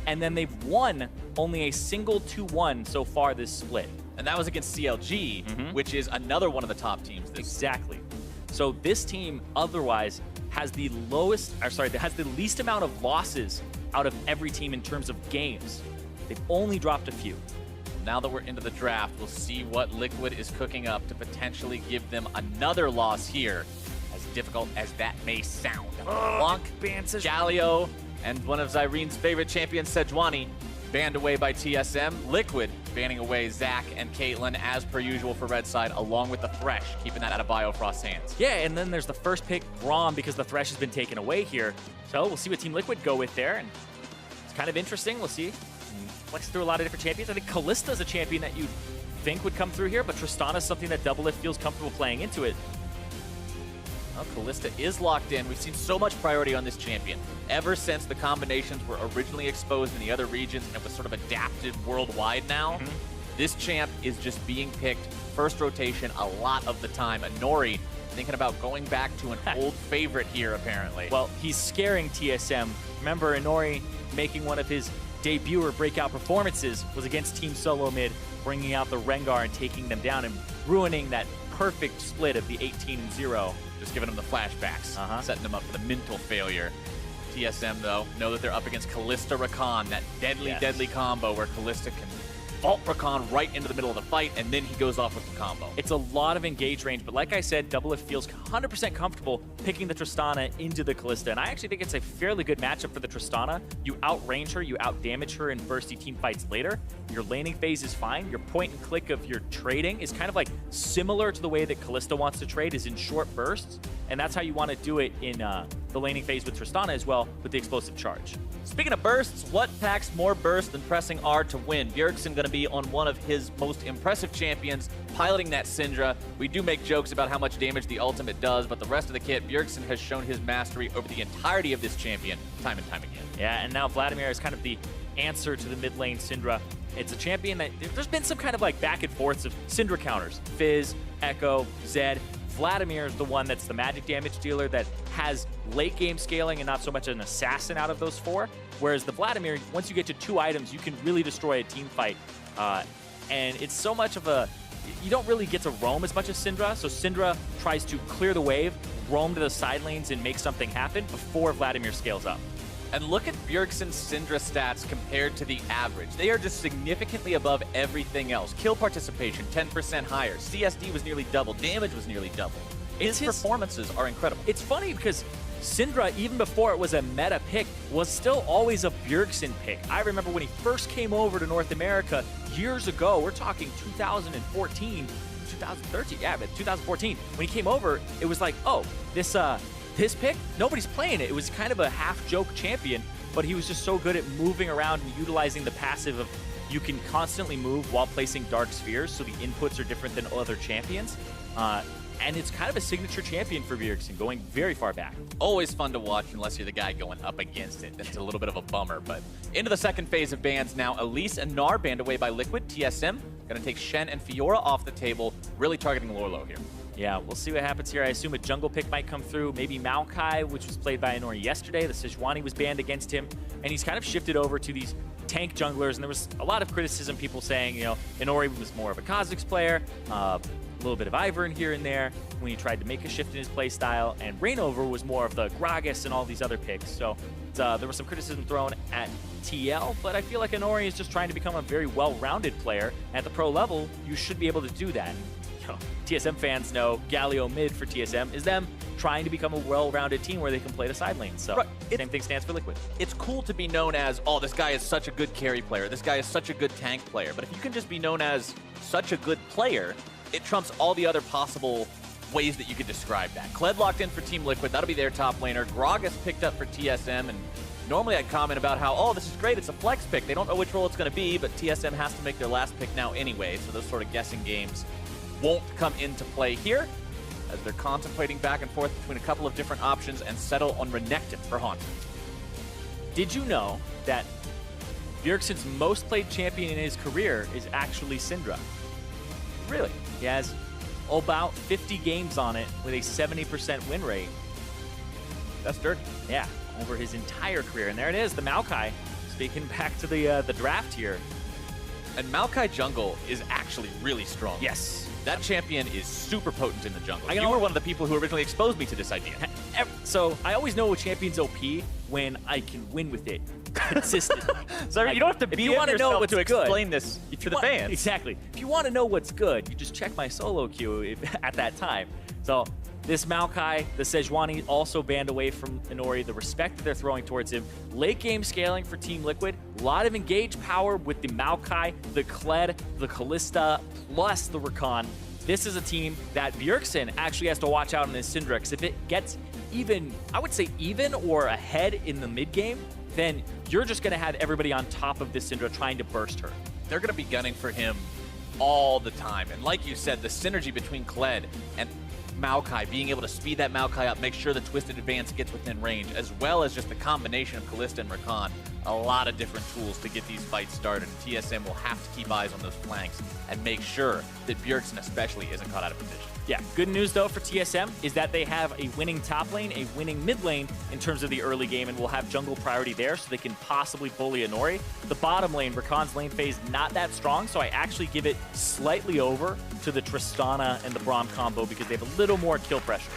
and then they've won only a single 2-1 so far this split. And that was against CLG, which is another one of the top teams. Exactly. So this team otherwise has the has the least amount of losses out of every team in terms of games. They've only dropped a few. Now that we're into the draft, we'll see what Liquid is cooking up to potentially give them another loss here, as difficult as that may sound. Blanc, Galio, and one of Zyrene's favorite champions, Sejuani, banned away by TSM. Liquid banning away Zach and Caitlyn as per usual for Red Side, along with the Thresh, keeping that out of Biofrost's hands. Yeah, and then there's the first pick, Braum, because the Thresh has been taken away here. So we'll see what Team Liquid go with there, and it's kind of interesting. We'll see. Flex through a lot of different champions. I think Kalista's a champion that you'd think would come through here, but Tristana's something that Doublelift feels comfortable playing into it. Well, Kalista is locked in. We've seen so much priority on this champion. Ever since the combinations were originally exposed in the other regions and it was sort of adapted worldwide now, this champ is just being picked first rotation a lot of the time. And Nori thinking about going back to an old favorite here, apparently. Well, he's scaring TSM. Remember, Inori making one of his debut or breakout performances was against Team Solo Mid, bringing out the Rengar and taking them down and ruining that perfect split of the 18-0. Just giving them the flashbacks, setting them up for the mental failure. TSM, though, know that they're up against Kalista Rakan, that deadly combo where Kalista can vault Rakan right into the middle of the fight, and then he goes off with the combo. It's a lot of engage range, but like I said, Doublelift feels 100% comfortable picking the Tristana into the Kalista, and I actually think it's a fairly good matchup for the Tristana. You outrange her, you outdamage her in bursty team fights later. Your laning phase is fine. Your point and click of your trading is kind of like similar to the way that Kalista wants to trade, is in short bursts, and that's how you want to do it in the laning phase with Tristana as well, with the explosive charge. Speaking of bursts, what packs more burst than pressing R to win? Bjergsen going to be on one of his most impressive champions, piloting that Syndra. We do make jokes about how much damage the ultimate does, but the rest of the kit, Bjergsen has shown his mastery over the entirety of this champion, time and time again. Yeah, and now Vladimir is kind of the answer to the mid lane Syndra. It's a champion that there's been some kind of like back and forths of Syndra counters. Fizz, Echo, Zed. Vladimir is the one that's the magic damage dealer that has late game scaling and not so much an assassin out of those four. Whereas the Vladimir, once you get to 2 items, you can really destroy a team fight. And it's so much of a, you don't really get to roam as much as Syndra. So Syndra tries to clear the wave, roam to the side lanes and make something happen before Vladimir scales up. And look at Bjergsen's Syndra stats compared to the average. They are just significantly above everything else. Kill participation, 10% higher. CSD was nearly double. Damage was nearly double. His performances are incredible. It's funny because Syndra, even before it was a meta pick, was still always a Bjergsen pick. I remember when he first came over to North America years ago, we're talking 2014, 2013, yeah, but 2014. When he came over, it was like, oh, this pick, nobody's playing it. It was kind of a half-joke champion, but he was just so good at moving around and utilizing the passive of you can constantly move while placing dark spheres, so the inputs are different than other champions. And it's kind of a signature champion for Bjergsen, going very far back. Always fun to watch unless you're the guy going up against it. That's a little bit of a bummer, but into the second phase of bans now. Elise and Gnar banned away by Liquid. TSM going to take Shen and Fiora off the table, really targeting Lorlo here. Yeah, we'll see what happens here. I assume a jungle pick might come through. Maybe Maokai, which was played by Inori yesterday. The Sejuani was banned against him, and he's kind of shifted over to these tank junglers, and there was a lot of criticism, people saying, you know, Inori was more of a Kha'Zix player, a little bit of Ivern here and there when he tried to make a shift in his play style, and Reignover was more of the Gragas and all these other picks. So there was some criticism thrown at TL, but I feel like Inori is just trying to become a very well-rounded player. At the pro level, you should be able to do that. You know, TSM fans know Galio mid for TSM is them trying to become a well-rounded team where they can play the side lanes. So same thing stands for Liquid. It's cool to be known as, oh, this guy is such a good carry player. This guy is such a good tank player. But if you can just be known as such a good player, it trumps all the other possible ways that you could describe that. Kled locked in for Team Liquid. That'll be their top laner. Gragas picked up for TSM. And normally I'd comment about how, oh, this is great. It's a flex pick. They don't know which role it's going to be, but TSM has to make their last pick now anyway. So those sort of guessing games won't come into play here, as they're contemplating back and forth between a couple of different options and settle on Renekton for Haunted. Did you know that Bjergsen's most played champion in his career is actually Syndra? Really? He has about 50 games on it with a 70% win rate. That's dirty. Yeah, over his entire career. And there it is, the Maokai. speaking back to the draft here. And Maokai jungle is actually really strong. Yes. That champion is super potent in the jungle. You were one of the people who originally exposed me to this idea. So I always know a champion's OP when I can win with it consistently. So like, you don't have to be on yourself to explain this to the fans. Exactly. If you want to know what's good, you just check my solo queue at that time. So this Maokai, the Sejuani, also banned away from Inori. The respect that they're throwing towards him. Late game scaling for Team Liquid. A lot of engaged power with the Maokai, the Kled, the Kalista, plus the Rakan. This is a team that Bjergsen actually has to watch out on this Syndra, because if it gets even, I would say even or ahead in the mid game, then you're just going to have everybody on top of this Syndra trying to burst her. They're going to be gunning for him all the time. And like you said, the synergy between Kled and Maokai, being able to speed that Maokai up, make sure the Twisted Advance gets within range, as well as just the combination of Kalista and Rakan. A lot of different tools to get these fights started. And TSM will have to keep eyes on those flanks and make sure that Bjergsen especially isn't caught out of position. Yeah, good news though for TSM is that they have a winning top lane, a winning mid lane in terms of the early game, and will have jungle priority there so they can possibly bully Inori. The bottom lane, Rakan's lane phase, not that strong, so I actually give it slightly over to the Tristana and the Braum combo because they have a little more kill pressure.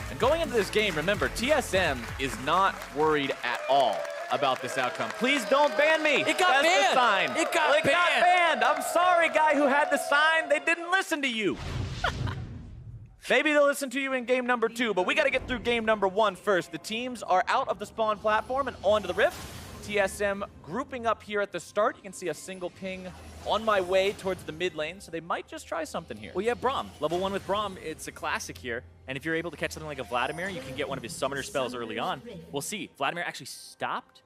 And going into this game, remember, TSM is not worried at all about this outcome. Please don't ban me. It got That's banned. The sign. It got banned. I'm sorry, guy who had the sign. They didn't listen to you. Maybe they'll listen to you in game number 2, but we got to get through game number 1 first. The teams are out of the spawn platform and onto the Rift. TSM grouping up here at the start. You can see a single ping on my way towards the mid lane, so they might just try something here. Well, yeah, Braum. Level 1 with Braum, it's a classic here. And if you're able to catch something like a Vladimir, you can get one of his summoner spells early on. We'll see. Vladimir actually stopped.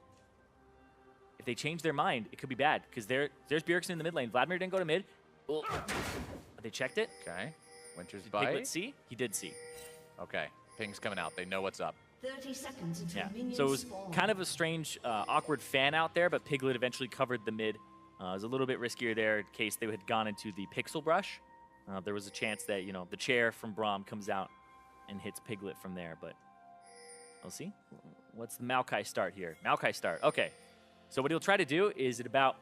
If they change their mind, it could be bad, because there's Bjergsen in the mid lane. Vladimir didn't go to mid. Oh. They checked it. Okay. Winter's Did bite. Piglet see? He did see. Okay. Ping's coming out. They know what's up. 30 seconds until Yeah. minions So it was spawn. kind of a strange, awkward fan out there, but Piglet eventually covered the mid. It was a little bit riskier there in case they had gone into the Pixel Brush. There was a chance that, you know, the chair from Braum comes out and hits Piglet from there, but we'll see. What's the Maokai start here? Maokai start. Okay. So what he'll try to do is at about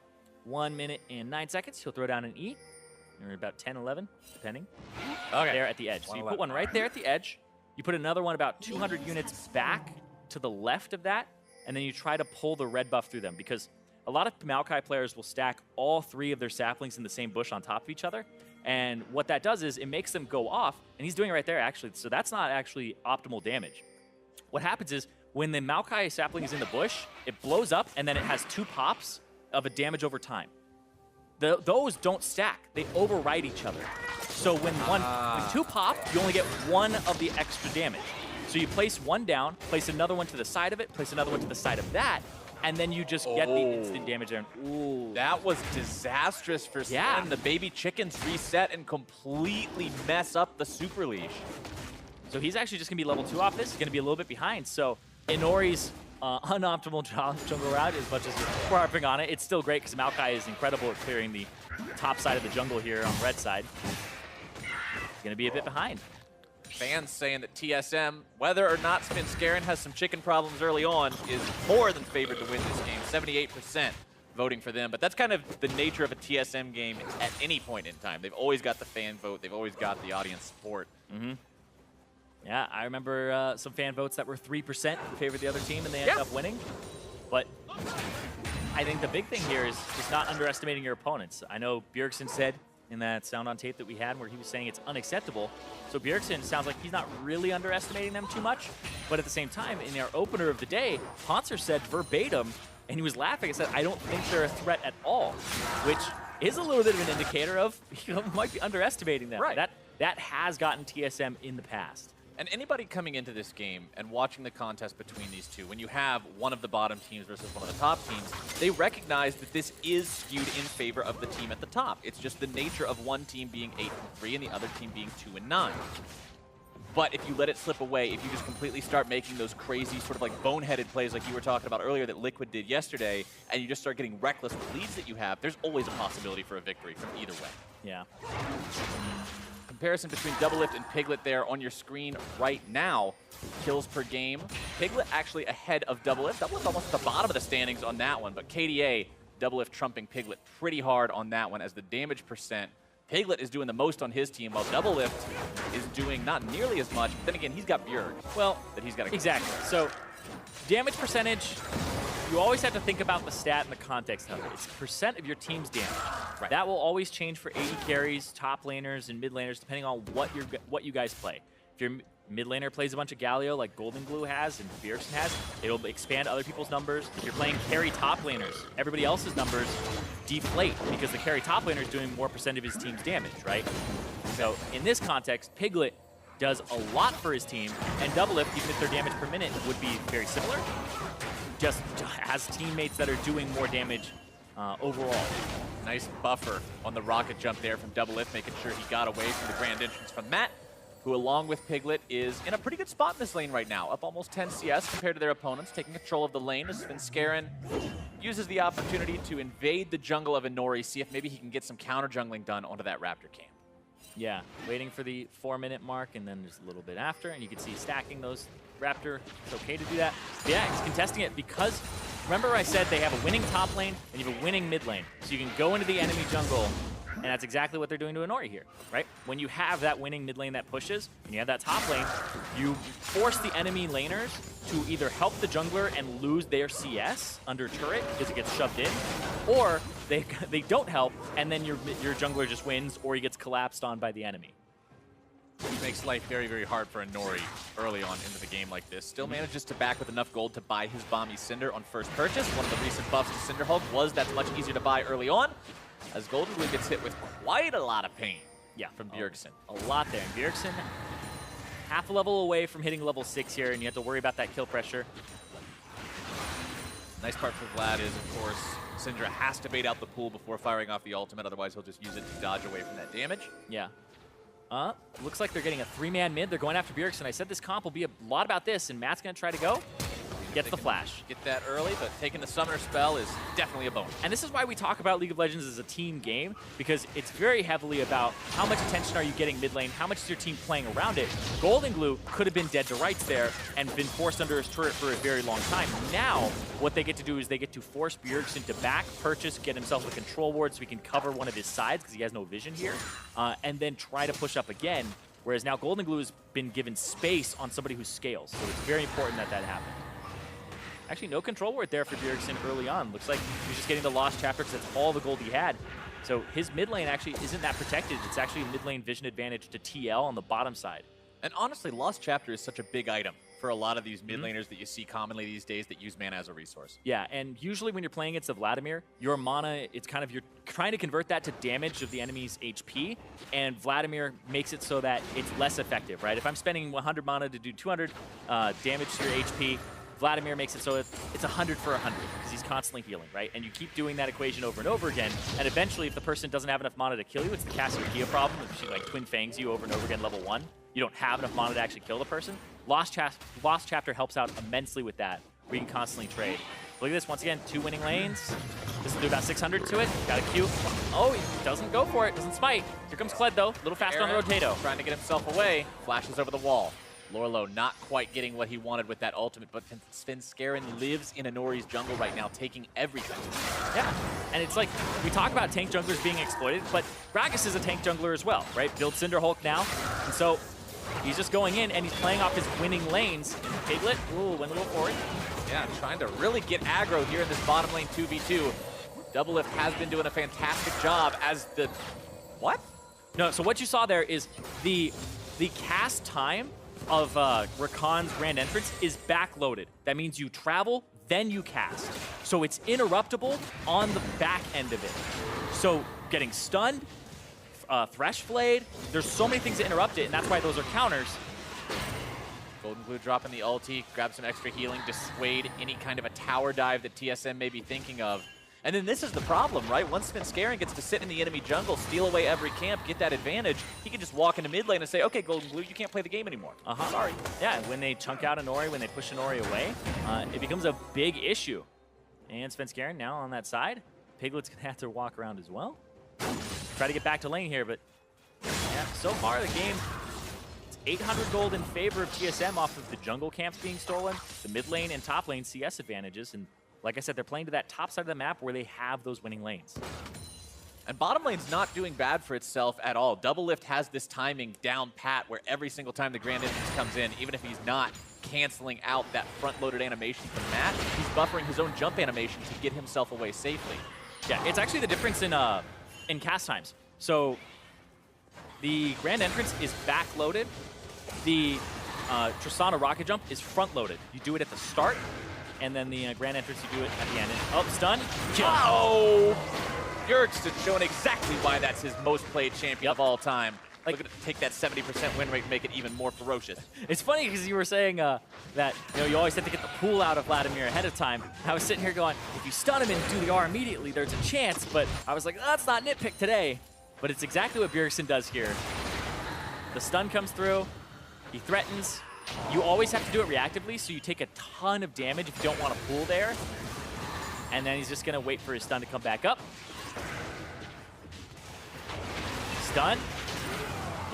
1 minute and 9 seconds, he'll throw down an E. Or about 10, 11, depending. Okay. There at the edge. So you put one right there at the edge. You put another one about 200 units back to the left of that, and then you try to pull the red buff through them, because a lot of Maokai players will stack all 3 of their saplings in the same bush on top of each other. And what that does is it makes them go off, and he's doing it right there, actually. So that's not actually optimal damage. What happens is when the Maokai sapling is in the bush, it blows up, and then it has 2 pops of a damage over time. Those don't stack. They override each other. So when 2 pop, you only get 1 of the extra damage. So you place one down, place another one to the side of it, place another one to the side of that, and then you just get the instant damage there. Ooh. That was disastrous for Sven. Yeah. The baby chickens reset and completely mess up the super leash. So he's actually just going to be level 2 off this. He's going to be a little bit behind. So Inori's unoptimal jungle route, as much as we're harping on it, it's still great because Maokai is incredible at clearing the top side of the jungle here on the red side. He's going to be a bit behind. Fans saying that TSM, whether or not Spin Scarin has some chicken problems early on, is more than favored to win this game. 78% voting for them, but that's kind of the nature of a TSM game at any point in time. They've always got the fan vote. They've always got the audience support. Mm-hmm. Yeah, I remember some fan votes that were 3% in favor of the other team, and they ended up winning. But I think the big thing here is just not underestimating your opponents. I know Bjergsen said in that sound on tape that we had where he was saying it's unacceptable. So Bjergsen sounds like he's not really underestimating them too much. But at the same time, in our opener of the day, Ponser said verbatim, and he was laughing and said, I don't think they're a threat at all, which is a little bit of an indicator of, you know, might be underestimating them. Right. That has gotten TSM in the past. And anybody coming into this game and watching the contest between these two, when you have one of the bottom teams versus one of the top teams, they recognize that this is skewed in favor of the team at the top. It's just the nature of one team being 8-3 and the other team being 2-9. But if you let it slip away, if you just completely start making those crazy sort of like boneheaded plays like you were talking about earlier that Liquid did yesterday, and you just start getting reckless with leads that you have, there's always a possibility for a victory from either way. Yeah. comparison between Doublelift and Piglet there on your screen right now. Kills per game. Piglet actually ahead of Doublelift. Doublelift almost at the bottom of the standings on that one, but KDA, Doublelift trumping Piglet pretty hard on that one as the damage percent. Piglet is doing the most on his team, while Doublelift is doing not nearly as much, but then again, he's got Bjerg. Well, that he's got to exactly. So damage percentage, you always have to think about the stat and the context of it. It's percent of your team's damage. Right. That will always change for AD carries, top laners, and mid laners, depending on what you guys play. If your mid laner plays a bunch of Galio like Golden Glue has and Bjergsen has, it'll expand other people's numbers. If you're playing carry top laners, everybody else's numbers deflate because the carry top laner is doing more percent of his team's damage, right? So in this context, Piglet does a lot for his team, and Doublelift, even if their damage per minute would be very similar, just has teammates that are doing more damage overall. Nice buffer on the rocket jump there from Doublelift, making sure he got away from the grand entrance from Matt, who along with Piglet is in a pretty good spot in this lane right now, up almost 10 CS compared to their opponents, taking control of the lane as Svenskeren uses the opportunity to invade the jungle of Inori, see if maybe he can get some counter jungling done onto that Raptor camp. Yeah, waiting for the 4-minute mark, and then just a little bit after, and you can see stacking those Raptor. It's okay to do that. But yeah, he's contesting it because, remember I said they have a winning top lane and you have a winning mid lane. So you can go into the enemy jungle, and that's exactly what they're doing to Inori here, right? When you have that winning mid lane that pushes, and you have that top lane, you force the enemy laners to either help the jungler and lose their CS under turret because it gets shoved in, or they don't help, and then your jungler just wins, or he gets collapsed on by the enemy. Which makes life very, very hard for Inori early on into the game like this. Still manages to back with enough gold to buy his Bomby Cinder on first purchase. One of the recent buffs to Cinderhulk was that's much easier to buy early on, as Golden Glue gets hit with quite a lot of pain from Bjergsen. A lot there. And Bjergsen, half a level away from hitting level 6 here, and you have to worry about that kill pressure. Nice part for Vlad is, of course, Syndra has to bait out the pool before firing off the ultimate, otherwise he'll just use it to dodge away from that damage. Yeah. Looks like they're getting a 3-man mid. They're going after Bjergsen. I said this comp will be a lot about this, and Matt's going to try to go. Gets the flash. Get that early, but taking the summoner spell is definitely a bonus. And this is why we talk about League of Legends as a team game, because it's very heavily about how much attention are you getting mid lane, how much is your team playing around it. Golden Glue could have been dead to rights there and been forced under his turret for a very long time. Now, what they get to do is they get to force Bjergsen to back, purchase, get himself a control ward so he can cover one of his sides because he has no vision here, and then try to push up again. Whereas now Golden Glue has been given space on somebody who scales, so it's very important that that happen. Actually, no control ward there for Bjergsen early on. Looks like he's just getting the Lost Chapter because that's all the gold he had. So his mid lane actually isn't that protected. It's actually a mid lane vision advantage to TL on the bottom side. And honestly, Lost Chapter is such a big item for a lot of these mid laners that you see commonly these days that use mana as a resource. Yeah, and usually when you're playing against a Vladimir, your mana, it's kind of, you're trying to convert that to damage of the enemy's HP, and Vladimir makes it so that it's less effective, right? If I'm spending 100 mana to do 200 damage to your HP, Vladimir makes it so it's 100 for 100 because he's constantly healing, right? And you keep doing that equation over and over again, and eventually if the person doesn't have enough mana to kill you, it's the Cassiopeia problem. If she like twin fangs you over and over again level 1, you don't have enough mana to actually kill the person. Lost Chapter helps out immensely with that, where you can constantly trade. Look at this, once again, 2 winning lanes. This will do about 600 to it. Got a Q. Oh, he doesn't go for it, doesn't smite. Here comes Kled though, a little faster on the Rotato. Trying to get himself away, flashes over the wall. Lorlo not quite getting what he wanted with that ultimate, but Svenskeren lives in Inori's jungle right now, taking everything. Yeah, and it's like, we talk about tank junglers being exploited, but Gragas is a tank jungler as well, right? Build Cinderhulk now, and so he's just going in and he's playing off his winning lanes. Piglet, ooh, went a little forward. Yeah, trying to really get aggro here in this bottom lane 2v2. Doublelift has been doing a fantastic job as the... What? No, so what you saw there is the cast time of Rakan's Grand Entrance is backloaded. That means you travel, then you cast. So it's interruptible on the back end of it. So getting stunned, Thresh Flayed, there's so many things that interrupt it, and that's why those are counters. Golden Glue dropping the ulti, grab some extra healing, dissuade any kind of a tower dive that TSM may be thinking of. And then this is the problem, right? Once Svenskeren gets to sit in the enemy jungle, steal away every camp, get that advantage, he can just walk into mid lane and say, okay, Golden Glue, you can't play the game anymore. Sorry. Yeah, when they chunk out Inori, when they push Inori away, it becomes a big issue. And Svenskeren now on that side. Piglet's going to have to walk around as well. Try to get back to lane here, but Yeah, so far the game, it's 800 gold in favor of TSM off of the jungle camps being stolen, the mid lane and top lane CS advantages, and like I said, they're playing to that top side of the map where they have those winning lanes. And bottom lane's not doing bad for itself at all. Double Lift has this timing down pat where every single time the Grand Entrance comes in, even if he's not canceling out that front-loaded animation from Matt, he's buffering his own jump animation to get himself away safely. Yeah, it's actually the difference in cast times. So the Grand Entrance is back-loaded. The Tristana Rocket Jump is front-loaded. You do it at the start, and then the Grand Entrance, you do it at the end. And, oh, stun. Kill. Oh! Bjergsen showing exactly why that's his most played champion of all time. Like, look at it, take that 70% win rate and make it even more ferocious. It's funny because you were saying that you always have to get the pull out of Vladimir ahead of time. I was sitting here going, if you stun him and do the R immediately, there's a chance. But I was like, that's not nitpick today. But it's exactly what Bjergsen does here. The stun comes through. He threatens. You always have to do it reactively, so you take a ton of damage if you don't want to pull there. And then he's just going to wait for his stun to come back up. Stun.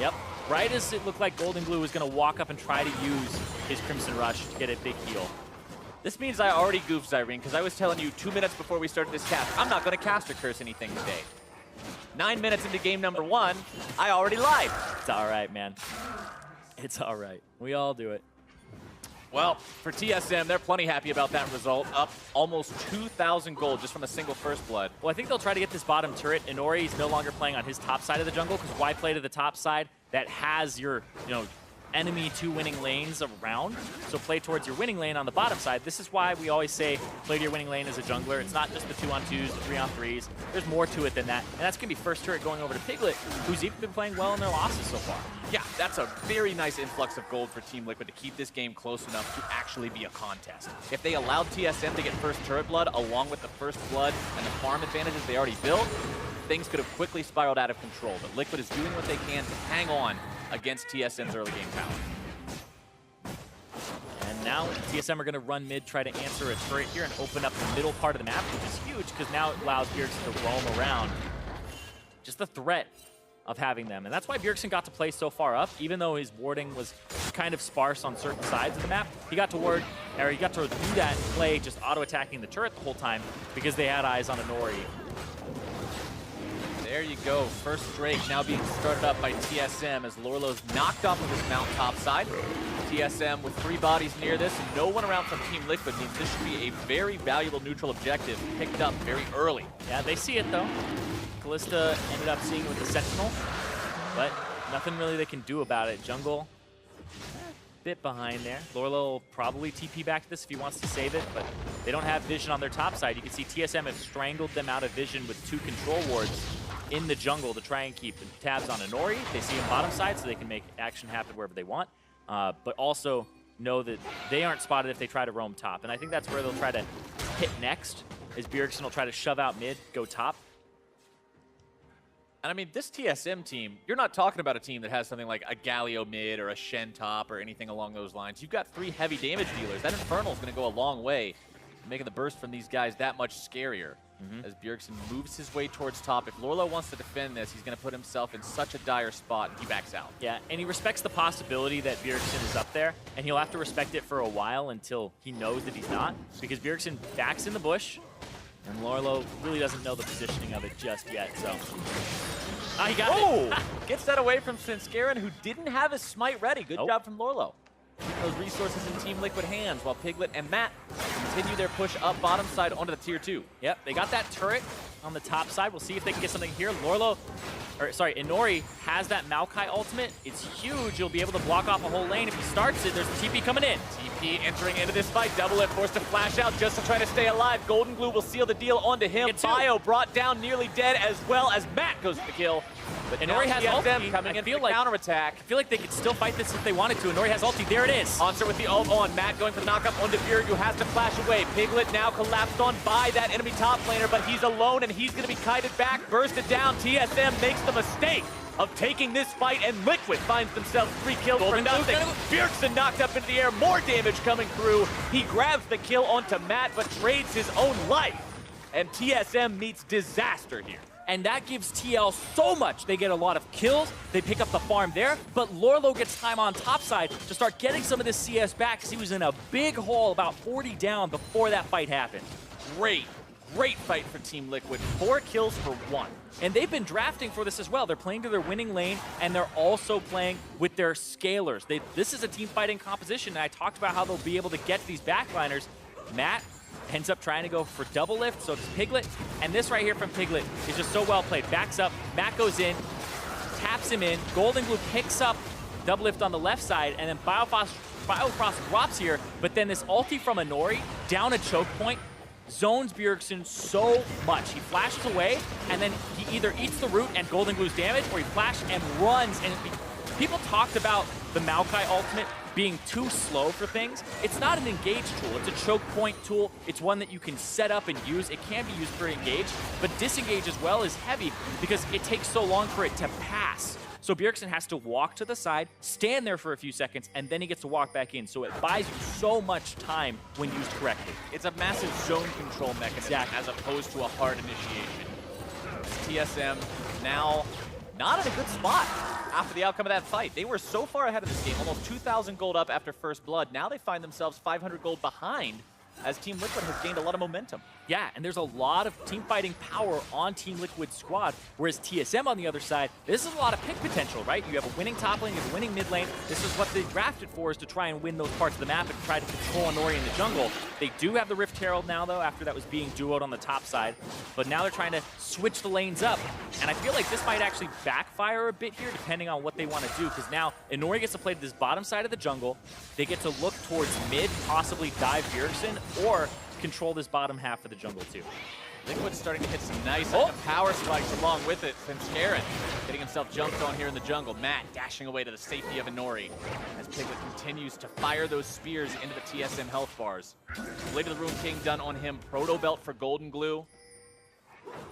Yep. Right as it looked like Golden Glue was going to walk up and try to use his Crimson Rush to get a big heal. This means I already goofed Zyrene, because I was telling you 2 minutes before we started this cast, I'm not going to cast or curse anything today. 9 minutes into game number 1, I already lied. It's all right, man. It's all right. We all do it. Well, for TSM, they're plenty happy about that result. Up almost 2,000 gold just from a single First Blood. Well, I think they'll try to get this bottom turret. Inori is no longer playing on his top side of the jungle, because why play to the top side that has your, enemy 2 winning lanes around? So play towards your winning lane on the bottom side. This is why we always say play to your winning lane as a jungler. It's not just the 2-on-2s, the 3-on-3s. There's more to it than that. And that's going to be first turret going over to Piglet, who's even been playing well in their losses so far. Yeah, that's a very nice influx of gold for Team Liquid to keep this game close enough to actually be a contest. If they allowed TSM to get first turret blood along with the first blood and the farm advantages they already built, things could have quickly spiraled out of control. But Liquid is doing what they can to hang on against TSM's early game power. And now TSM are going to run mid, try to answer a turret here and open up the middle part of the map, which is huge because now it allows Bjergsen to roam around. Just the threat of having them. And that's why Bjergsen got to play so far up, even though his warding was kind of sparse on certain sides of the map. He got to do that play just auto-attacking the turret the whole time because they had eyes on Inori. There you go. First Drake now being started up by TSM as Lorlo's knocked off of his mount top side. TSM with 3 bodies near this and no one around from Team Liquid means this should be a very valuable neutral objective picked up very early. Yeah, they see it though. Kalista ended up seeing it with the Sentinel, but nothing really they can do about it. Jungle, bit behind there. Lorlo will probably TP back to this if he wants to save it, but they don't have vision on their top side. You can see TSM have strangled them out of vision with 2 control wards in the jungle to try and keep tabs on Inori. They see him bottom side so they can make action happen wherever they want, but also know that they aren't spotted if they try to roam top. And I think that's where they'll try to hit next, is Bjergsen will try to shove out mid, go top. And I mean, this TSM team, you're not talking about a team that has something like a Galio mid or a Shen top or anything along those lines. You've got 3 heavy damage dealers. That Infernal is going to go a long way, making the burst from these guys that much scarier. As Bjergsen moves his way towards top. If Lorlo wants to defend this, he's going to put himself in such a dire spot, and he backs out. Yeah, and he respects the possibility that Bjergsen is up there, and he'll have to respect it for a while until he knows that he's not, because Bjergsen backs in the bush, and Lorlo really doesn't know the positioning of it just yet, so... he got it! Gets that away from Sinskaran, who didn't have his smite ready. Good job from Lorlo. Keeping those resources in Team Liquid hands while Piglet and Matt continue their push up bottom side onto the tier 2. Yep, they got that turret on the top side. We'll see if they can get something here. Inori has that Maokai ultimate. It's huge. He'll be able to block off a whole lane. If he starts it, there's a TP coming in. TP entering into this fight. Double It forced to flash out just to try to stay alive. Golden Glue will seal the deal onto him. Bio brought down, nearly dead, as well as Matt goes for the kill. But Inori has ulti. Coming in for the counterattack. I feel like they could still fight this if they wanted to. Inori has ulti. There it is. Onser with the ult on. Matt going for the knockup onto Bjerg, who has to flash away. Piglet now collapsed on by that enemy top laner, but he's alone and he's going to be kited back, bursted down. TSM makes the mistake of taking this fight, and Liquid finds themselves 3 kills for nothing. Bjergsen knocked up into the air, more damage coming through. He grabs the kill onto Matt, but trades his own life. And TSM meets disaster here. and that gives TL so much. They get a lot of kills, they pick up the farm there, but Lorlo gets time on top side to start getting some of this CS back because he was in a big hole about 40 down before that fight happened. Great fight for Team Liquid. 4 kills for 1. And they've been drafting for this as well. They're playing to their winning lane, and they're also playing with their scalers. This is a team fighting composition, and I talked about how they'll be able to get to these backliners. Matt ends up trying to go for double lift, so does Piglet. And this right here from Piglet is just so well played. Backs up, Matt goes in, taps him in. Golden Glue picks up double lift on the left side, and then Biofrost drops here, but then this ulti from Inori down a choke point zones Bjergsen so much. He flashes away, and then he either eats the root and Golden Glue's damage, or he flashes and runs. And people talked about the Maokai ultimate being too slow for things. It's not an engage tool. It's a choke point tool. It's one that you can set up and use. It can be used for engage, but disengage as well is heavy because it takes so long for it to pass. So Bjergsen has to walk to the side, stand there for a few seconds, and then he gets to walk back in. So it buys you so much time when used correctly. It's a massive zone control mechanism as opposed to a hard initiation. TSM now not in a good spot after the outcome of that fight. They were so far ahead of this game, almost 2,000 gold up after first blood. Now they find themselves 500 gold behind as Team Liquid has gained a lot of momentum. Yeah, and there's a lot of team fighting power on Team Liquid's squad, whereas TSM on the other side, this is a lot of pick potential, right? You have a winning top lane, you have a winning mid lane. This is what they drafted for, is to try and win those parts of the map and try to control Inori in the jungle. They do have the Rift Herald now, though, after that was being duoed on the top side, but now they're trying to switch the lanes up, and I feel like this might actually backfire a bit here, depending on what they want to do, because now Inori gets to play this bottom side of the jungle. They get to look towards mid, possibly dive Bjergsen, or control this bottom half of the jungle too. Liquid's starting to hit some nice power spikes along with it. Scarin getting himself jumped on here in the jungle. Matt dashing away to the safety of Inori as Piglet continues to fire those spears into the TSM health bars. Blade of the Ruin King done on him. Proto Belt for Golden Glue.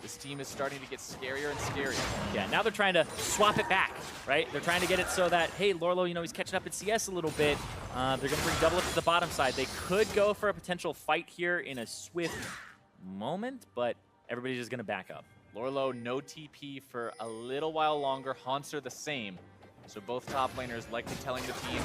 This team is starting to get scarier and scarier. Yeah, now they're trying to swap it back, right? They're trying to get it so that, hey, Lorlo, you know, he's catching up at CS a little bit. They're going to bring double up to the bottom side. They could go for a potential fight here in a swift moment, but everybody's just going to back up. Lorlo, no TP for a little while longer. Haunts are the same. So both top laners likely telling the team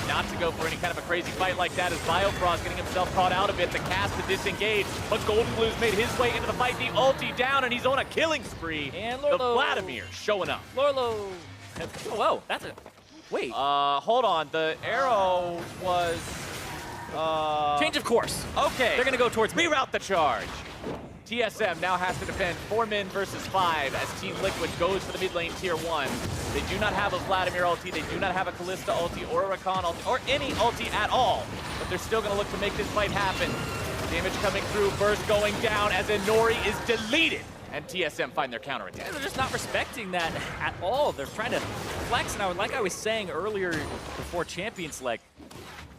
not to go for any kind of a crazy fight like that, as Biofrost getting himself caught out a bit. The cast to disengage, but Golden Glue's made his way into the fight. The ulti down, and he's on a killing spree. And Lorlo. The Vladimir showing up. Lorlo. Whoa, that's a... Wait. Hold on. The arrow was... change of course. Okay. They're going to go towards me. Reroute the charge. TSM now has to defend 4 men versus 5 as Team Liquid goes for the mid lane tier 1. They do not have a Vladimir ulti, they do not have a Kalista ulti or a Rakan ulti, or any ulti at all. But they're still going to look to make this fight happen. Damage coming through, burst going down as Inori is deleted. And TSM find their counterattack. Yeah, they're just not respecting that at all. They're trying to flex, and like I was saying earlier before Champion Select,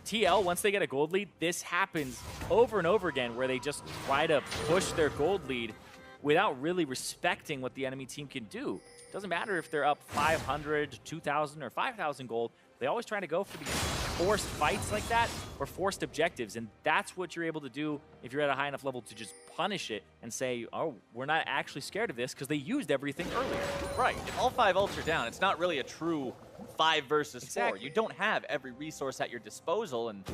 TL, once they get a gold lead, this happens over and over again where they just try to push their gold lead without really respecting what the enemy team can do. It doesn't matter if they're up 500, 2,000, or 5,000 gold. They always try to go for these forced fights like that or forced objectives, and that's what you're able to do if you're at a high enough level to just punish it and say, oh, we're not actually scared of this because they used everything earlier. Right. If all 5 ults are down, it's not really a true 5 versus 4. You don't have every resource at your disposal, and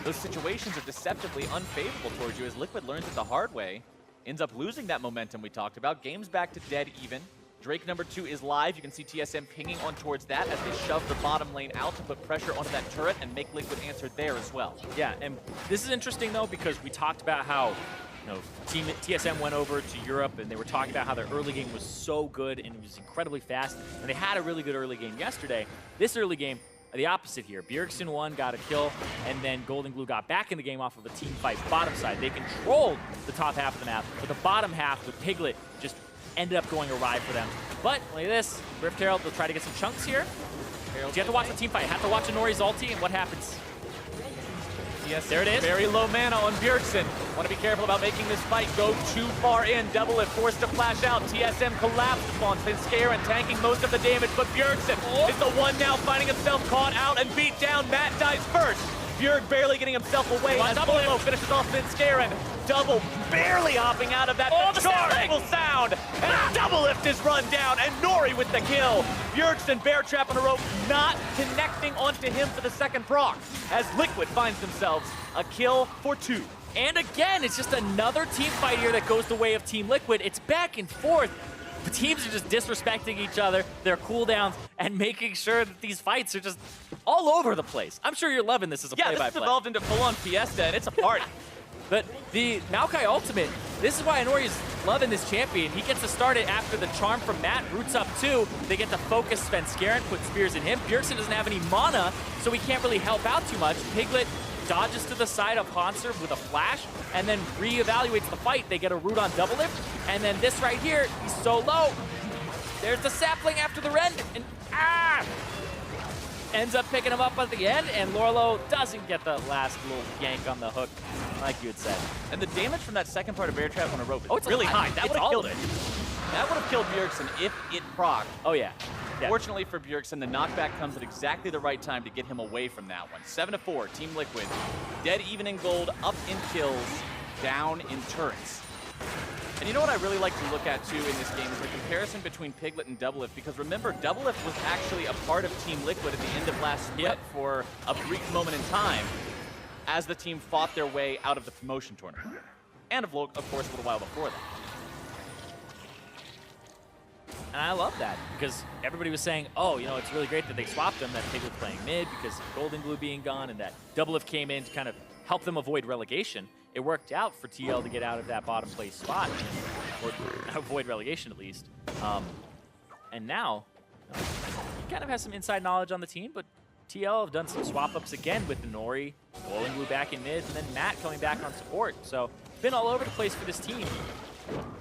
those situations are deceptively unfavorable towards you as Liquid learns it the hard way, ends up losing that momentum we talked about. Game's back to dead even. Drake number 2 is live. You can see TSM pinging on towards that as they shove the bottom lane out to put pressure onto that turret and make Liquid answer there as well. Yeah, and this is interesting though because we talked about how TSM went over to Europe and they were talking about how their early game was so good and it was incredibly fast, and they had a really good early game yesterday. This early game, the opposite here. Bjergsen won, got a kill, and then Golden Glue got back in the game off of a team fight bottom side. They controlled the top half of the map, but the bottom half with Piglet just ended up going awry for them. But look at this. Rift Herald will try to get some chunks here. You have to watch the team fight. You have to watch Inori's ulti and what happens. Yes, there it is. Very low mana on Bjergsen. Want to be careful about making this fight go too far in. Double it, forced to flash out. TSM collapsed upon Scarin, tanking most of the damage, but Bjergsen is the one now finding himself caught out and beat down. Matt dies first. Bjerg barely getting himself away as Lorlo finishes off Scarin. Double barely hopping out of that. The charge will sound. around, and a double lift is run down, and Nori with the kill. Bjergsen bear trap on a rope, not connecting onto him for the second proc, as Liquid finds themselves a kill for 2. And again, it's just another team fight here that goes the way of Team Liquid. It's back and forth. The teams are just disrespecting each other, their cooldowns, and making sure that these fights are just all over the place. I'm sure you're loving this as a play-by-play. Yeah, this evolved into full-on Fiesta, and it's a party. But the Maokai ultimate, this is why Inori is loving this champion. He gets to start it after the charm from Matt, roots up 2. They get to focus Sven Skaren, put spears in him. Bjergsen doesn't have any mana, so he can't really help out too much. Piglet dodges to the side of Hanser with a flash, and then re-evaluates the fight. They get a root on double lift, and then this right here, he's so low. There's the sapling after the rend, and ends up picking him up at the end, and Lorlo doesn't get the last little yank on the hook, like you had said. And the damage from that second part of bear trap on a rope is it's really high. That would have killed it. That would have killed Bjergsen if it procced. Oh, yeah. Fortunately for Bjergsen, the knockback comes at exactly the right time to get him away from that one. 7-4, Team Liquid. Dead even in gold, up in kills, down in turrets. And you know what I really like to look at, too, in this game is the comparison between Piglet and Doublelift, because remember, Doublelift was actually a part of Team Liquid at the end of last split for a brief moment in time as the team fought their way out of the promotion tournament. And, of course, a little while before that. And I love that, because everybody was saying, oh, you know, it's really great that they swapped them, that Piglet's playing mid because Golden Glue being gone, and that Doublelift came in to kind of help them avoid relegation. It worked out for TL to get out of that bottom place spot, or avoid relegation at least. And now, he kind of has some inside knowledge on the team, but TL have done some swap-ups again with Nori, Golden Glue back in mid, and then Matt coming back on support. So, been all over the place for this team.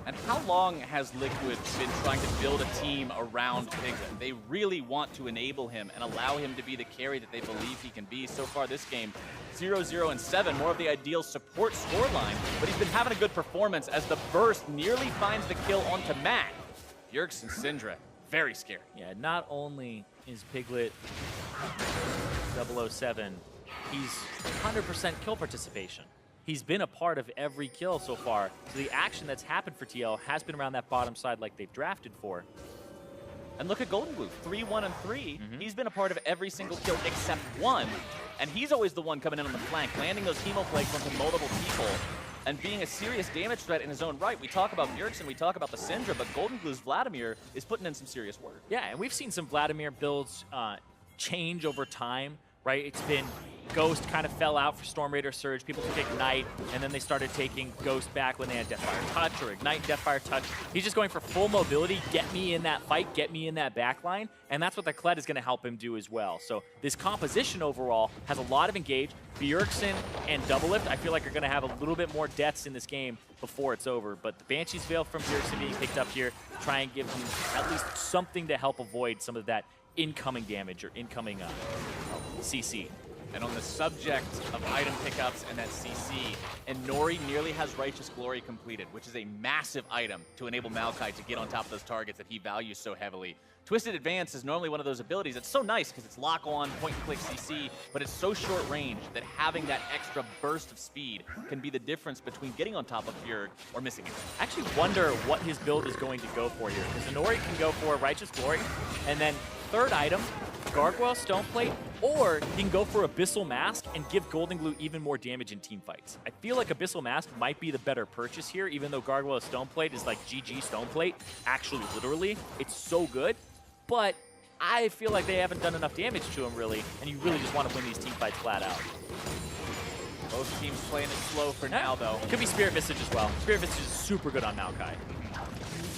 And how long has Liquid been trying to build a team around Piglet? They really want to enable him and allow him to be the carry that they believe he can be. So far this game, 0-0 and 7, more of the ideal support scoreline, but he's been having a good performance as the burst nearly finds the kill onto Matt. Bjergsen Syndra, very scary. Yeah, not only is Piglet 007, he's 100% kill participation. He's been a part of every kill so far. So the action that's happened for TL has been around that bottom side like they've drafted for. And look at Golden Glue, 3-1 and 3. He's been a part of every single kill except one. And he's always the one coming in on the flank, landing those hemo plagues onto multiple people, and being a serious damage threat in his own right. We talk about Bjergsen, we talk about the Syndra, but Golden Glue's Vladimir is putting in some serious work. Yeah, and we've seen some Vladimir builds change over time, right? It's been Ghost kind of fell out for Storm Raider Surge. People took Ignite, and then they started taking Ghost back when they had Deathfire Touch or Ignite Deathfire Touch. He's just going for full mobility, get me in that fight, get me in that backline, and that's what the Kled is going to help him do as well. So this composition overall has a lot of engage. Bjergsen and Doublelift, I feel like, are going to have a little bit more deaths in this game before it's over. But the Banshees fail from Bjergsen being picked up here, try and give him at least something to help avoid some of that incoming damage or incoming CC. And on the subject of item pickups and that CC, and Nori nearly has Righteous Glory completed, which is a massive item to enable Maokai to get on top of those targets that he values so heavily. Twisted Advance is normally one of those abilities that's so nice because it's lock-on, point-and-click CC, but it's so short range that having that extra burst of speed can be the difference between getting on top of Bjerg or missing it. I actually wonder what his build is going to go for here, because Nori can go for Righteous Glory, and then third item, Gargoyle Stoneplate, or he can go for Abyssal Mask and give Golden Glue even more damage in team fights. I feel like Abyssal Mask might be the better purchase here, even though Gargoyle Stoneplate is like GG Stoneplate, actually, literally. It's so good, but I feel like they haven't done enough damage to him, really, and you really just want to win these team fights flat out. Both teams playing it slow for now, though. Could be Spirit Visage as well. Spirit Visage is super good on Maokai.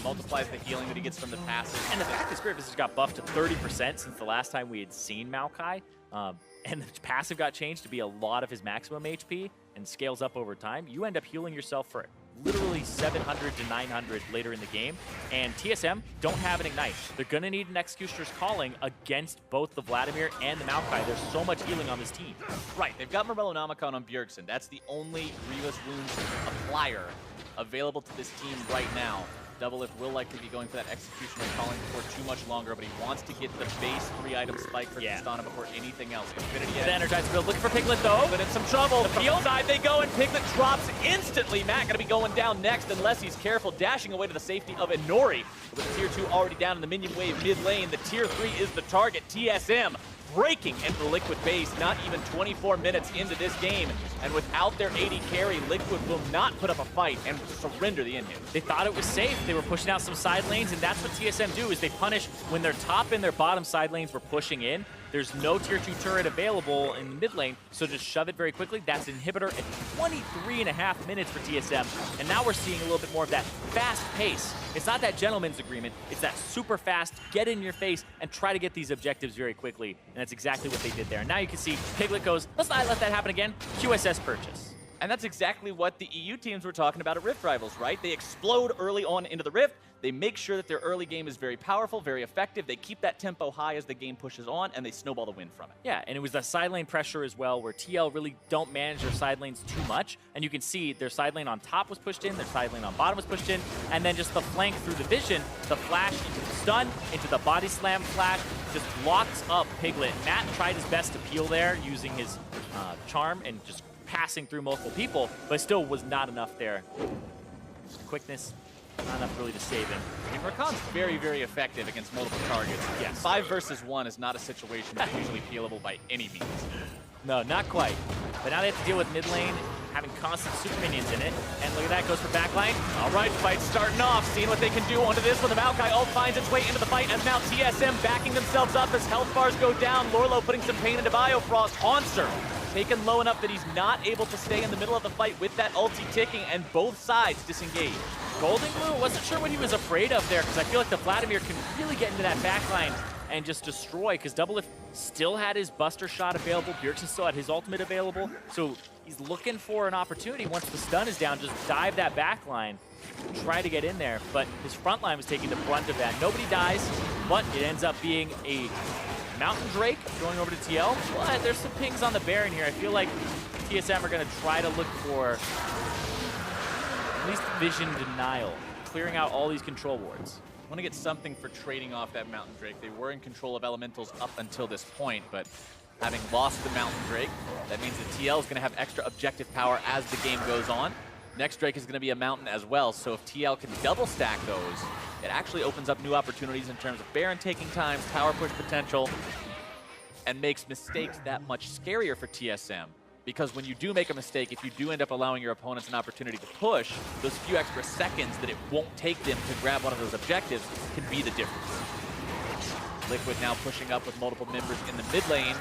Multiplies the healing that he gets from the passive. And the fact that Spirit Visage got buffed to 30% since the last time we had seen Maokai, and the passive got changed to be a lot of his maximum HP and scales up over time, you end up healing yourself for literally 700 to 900 later in the game. And TSM don't have an Ignite. They're going to need an Executioner's Calling against both the Vladimir and the Maokai. There's so much healing on this team. Right, they've got Morellonomicon on Bjergsen. That's the only Grievous Wounds applier available to this team right now. Doublelift will likely be going for that executioner, calling for too much longer, but he wants to get the base 3-item spike for Tristana before anything else. Infinity The Energized build, looking for Piglet though. But in some trouble. The From field? the side they go, and Piglet drops instantly. Matt gonna be going down next unless he's careful, dashing away to the safety of Inori. With the tier 2 already down in the minion wave mid lane, the tier 3 is the target. TSM breaking into the Liquid base, not even 24 minutes into this game. And without their AD carry, Liquid will not put up a fight and surrender the in-hit. They thought it was safe. They were pushing out some side lanes, and that's what TSM do, is they punish when their top and their bottom side lanes were pushing in. There's no tier 2 turret available in the mid lane, so just shove it very quickly. That's an inhibitor at 23.5 minutes for TSM, and now we're seeing a little bit more of that fast pace. It's not that gentleman's agreement, it's that super fast, get in your face, and try to get these objectives very quickly, and that's exactly what they did there. And now you can see Piglet goes, let's not let that happen again, QSS purchase. And that's exactly what the EU teams were talking about at Rift Rivals, right? They explode early on into the Rift. They make sure that their early game is very powerful, very effective. They keep that tempo high as the game pushes on, and they snowball the win from it. Yeah, and it was the side lane pressure as well, where TL really don't manage their side lanes too much. And you can see their side lane on top was pushed in, their side lane on bottom was pushed in, and then just the flank through the vision, the flash into the stun, into the body slam flash, just locks up Piglet. Matt tried his best to peel there using his charm and just passing through multiple people, but still was not enough there. Quickness, not enough really to save him. I mean, Rakan's very, very effective against multiple targets. Yes. 5 versus 1 is not a situation that's usually peelable by any means. No, not quite. But now they have to deal with mid lane, having constant super minions in it. And look at that, goes for backline. All right, fight starting off. Seeing what they can do onto this one. The Maokai ult finds its way into the fight as now TSM backing themselves up as health bars go down. Lorlo putting some pain into Biofrost. Answer taken low enough that he's not able to stay in the middle of the fight with that ulti ticking, and both sides disengage. Golden Glue, wasn't sure what he was afraid of there, because I feel like the Vladimir can really get into that backline and just destroy, because Doublelift still had his Buster shot available, Bjergsen still had his ultimate available, so he's looking for an opportunity once the stun is down, just dive that backline, try to get in there, but his front line was taking the brunt of that. Nobody dies, but it ends up being a Mountain Drake going over to TL, but there's some pings on the Baron here. I feel like TSM are going to try to look for at least vision denial, clearing out all these control wards. I want to get something for trading off that Mountain Drake. They were in control of elementals up until this point, but having lost the Mountain Drake, that means that TL is going to have extra objective power as the game goes on. Next Drake is going to be a Mountain as well, so if TL can double stack those, it actually opens up new opportunities in terms of Baron taking times, tower push potential, and makes mistakes that much scarier for TSM. Because when you do make a mistake, if you do end up allowing your opponents an opportunity to push, those few extra seconds that it won't take them to grab one of those objectives can be the difference. Liquid now pushing up with multiple members in the mid lane,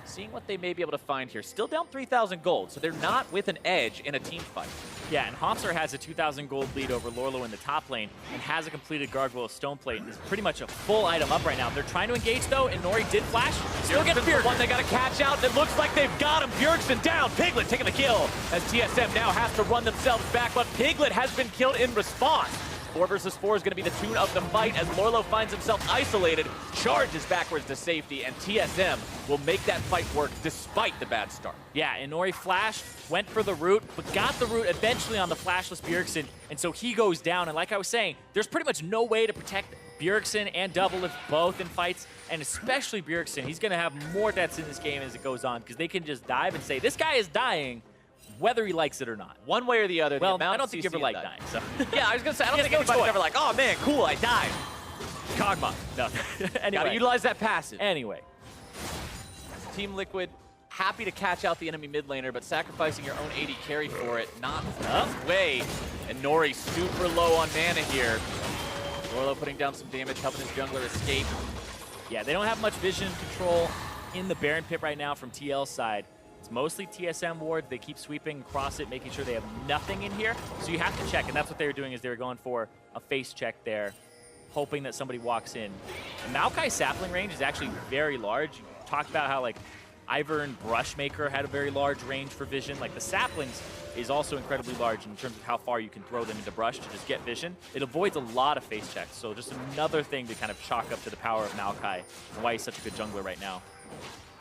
seeing what they may be able to find here. Still down 3,000 gold, so they're not with an edge in a team fight. Yeah, and Homser has a 2,000 gold lead over Lorlo in the top lane and has a completed Gargoyle Stoneplate and is pretty much a full item up right now. They're trying to engage though, and Nori did flash. Still gets feared. One they got to catch out. It looks like they've got him. Bjergsen down. Piglet taking the kill as TSM now has to run themselves back, but Piglet has been killed in response. 4 versus 4 is going to be the tune of the fight as Lorlo finds himself isolated, charges backwards to safety, and TSM will make that fight work despite the bad start. Yeah, Inori flashed, went for the root, but got the root eventually on the flashless Bjergsen, and so he goes down. And like I was saying, there's pretty much no way to protect Bjergsen and Doublelift both in fights, and especially Bjergsen. He's going to have more deaths in this game as it goes on, because they can just dive and say, this guy is dying, whether he likes it or not. One way or the other. Well, I don't think you ever like dying. So. Yeah, I was going to say, I don't think anybody's ever like, oh man, cool, I died. Kog'Maw. No. Anyway. Gotta utilize that passive. Anyway. Team Liquid, happy to catch out the enemy mid laner, but sacrificing your own AD carry for it, not the way. And Nori super low on mana here. Lorlo putting down some damage, helping his jungler escape. Yeah, they don't have much vision control in the Baron pit right now from TL's side. It's mostly TSM wards. They keep sweeping across it, making sure they have nothing in here. So you have to check, and that's what they were doing, is they were going for a face check there, hoping that somebody walks in. And Maokai's sapling range is actually very large. You talked about how, like, Ivern Brushmaker had a very large range for vision. Like, the saplings is also incredibly large in terms of how far you can throw them into brush to just get vision. It avoids a lot of face checks, so just another thing to kind of chalk up to the power of Maokai and why he's such a good jungler right now.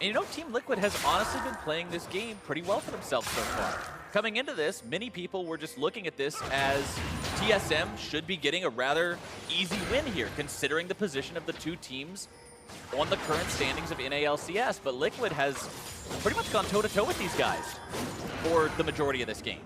And you know, Team Liquid has honestly been playing this game pretty well for themselves so far. Coming into this, many people were just looking at this as TSM should be getting a rather easy win here, considering the position of the two teams on the current standings of NALCS. But Liquid has pretty much gone toe-to-toe with these guys for the majority of this game.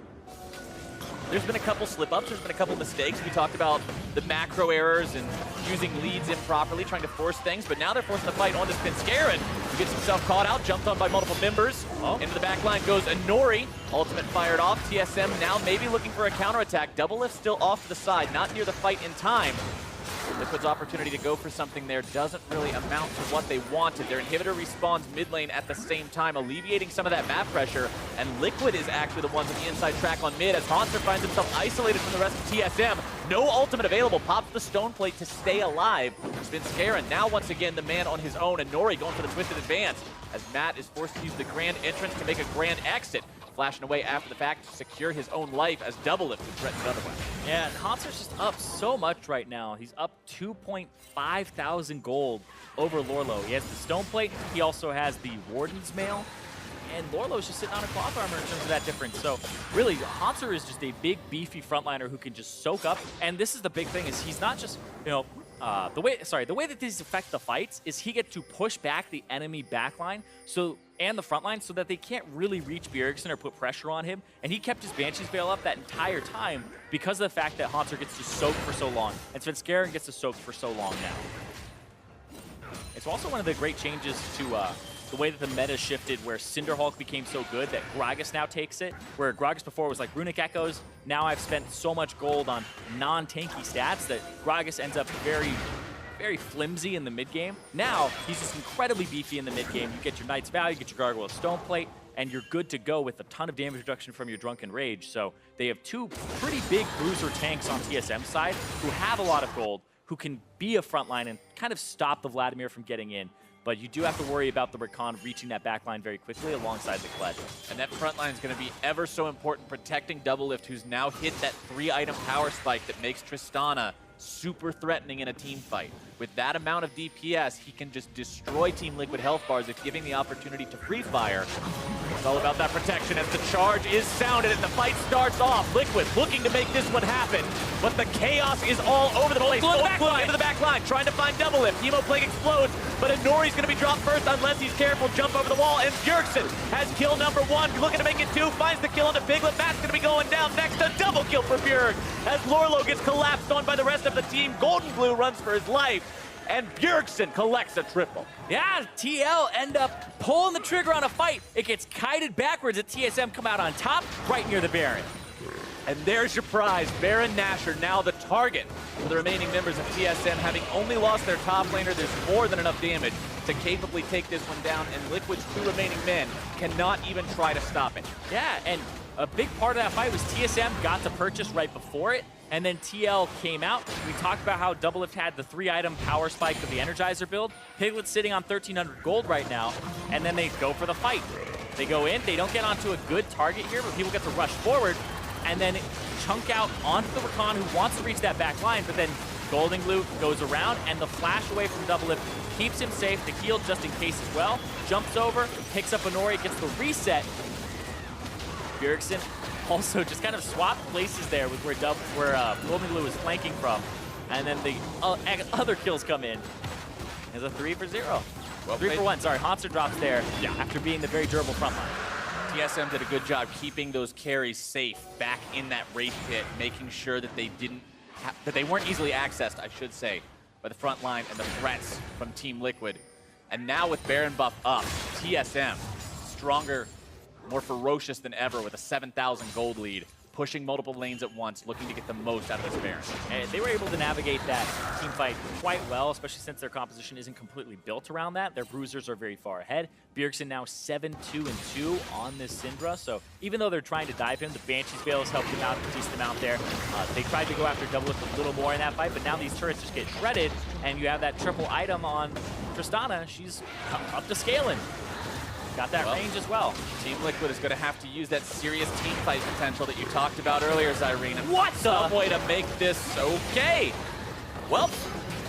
There's been a couple slip-ups, there's been a couple mistakes. We talked about the macro errors and using leads improperly, trying to force things, but now they're forcing the fight onto Spenskeren, who gets himself caught out, jumped on by multiple members. Into the back line goes Inori. Ultimate fired off. TSM now maybe looking for a counterattack. Double lift still off to the side, not near the fight in time. Liquid's opportunity to go for something there doesn't really amount to what they wanted. Their inhibitor respawns mid lane at the same time, alleviating some of that map pressure, and Liquid is actually the ones on the inside track on mid as Haunter finds himself isolated from the rest of TSM. No ultimate available, pops the stone plate to stay alive. Spenskeren now once again the man on his own, and Nori going for the twisted advance as Matt is forced to use the grand entrance to make a grand exit. Flashing away after the fact to secure his own life as Double Lift threatens otherwise. Yeah, and Haunter's just up so much right now. He's up 2.5 thousand gold over Lorlo. He has the stone plate. He also has the Warden's Mail. And Lorlo's just sitting on a cloth armor in terms of that difference. So really, Haunter is just a big, beefy frontliner who can just soak up. And this is the big thing, is he's not just, you know, the way that these affect the fights is he gets to push back the enemy backline and the front line so that they can't really reach Bjergsen or put pressure on him. And he kept his Banshee's Veil up that entire time because of the fact that Haunter gets to soak for so long, and Spenskeren gets to soak for so long now. It's also one of the great changes to the way that the meta shifted, where Cinderhulk became so good that Gragas now takes it, where Gragas before was like Runic Echoes. Now I've spent so much gold on non-tanky stats that Gragas ends up very, very flimsy in the mid-game. Now, he's just incredibly beefy in the mid-game. You get your Knight's Vow, you get your Gargoyle Stone Plate, and you're good to go with a ton of damage reduction from your Drunken Rage. So they have two pretty big bruiser tanks on TSM side who have a lot of gold, who can be a frontline and kind of stop the Vladimir from getting in. But you do have to worry about the Rakan reaching that backline very quickly alongside the Kled. And that front line is going to be ever so important, protecting Double Lift, who's now hit that 3-item power spike that makes Tristana super threatening in a team fight. With that amount of DPS, he can just destroy Team Liquid health bars if giving the opportunity to free fire. It's all about that protection as the charge is sounded and the fight starts off. Liquid looking to make this one happen, but the chaos is all over the place. Into the back line, trying to find Double Lift. Emo Plague explodes, but Inori's going to be dropped first unless he's careful. Jump over the wall, and Bjergsen has kill number 1. Looking to make it 2, finds the kill onto Piglet. Matt's going to be going down next. A double kill for Bjerg as Lorlo gets collapsed on by the rest of the team. Golden Blue runs for his life, and Bjergsen collects a triple. Yeah, TL end up pulling the trigger on a fight. It gets kited backwards at TSM come out on top, right near the Baron. And there's your prize. Baron Nashor now the target for the remaining members of TSM. Having only lost their top laner, there's more than enough damage to capably take this one down, and Liquid's 2 remaining men cannot even try to stop it. Yeah, and a big part of that fight was TSM got to purchase right before it, and then TL came out. We talked about how Double Lift had the 3-item power spike of the Energizer build. Piglet's sitting on 1,300 gold right now, and then they go for the fight. They go in, they don't get onto a good target here, but people get to rush forward, and then chunk out onto the Rakan who wants to reach that back line, but then Golden Glue goes around, and the flash away from Double Lift keeps him safe, the heal just in case as well. Jumps over, picks up Inori, gets the reset. Bjergsen also just kind of swapped places there with where Golden Glue was flanking from. And then the other kills come in. There's a 3 for 0. Well, 3 for 1, sorry. Haunter drops there after being the very durable frontline. TSM did a good job keeping those carries safe back in that Wraith pit, making sure that they weren't easily accessed, I should say, by the front line and the threats from Team Liquid. And now with Baron buff up, TSM stronger, more ferocious than ever with a 7,000 gold lead, pushing multiple lanes at once, looking to get the most out of this Baron. And they were able to navigate that team fight quite well, especially since their composition isn't completely built around that. Their bruisers are very far ahead. Bjergsen now 7-2-2 on this Syndra, so even though they're trying to dive him, the Banshee's Veil has helped him out a decent amount there. They tried to go after Double Lift a little more in that fight, but now these turrets just get shredded, and you have that triple item on Tristana. She's up to scaling. Got that range as well. Team Liquid is going to have to use that serious team fight potential that you talked about earlier, Zyrene. What some way to make this okay. Well,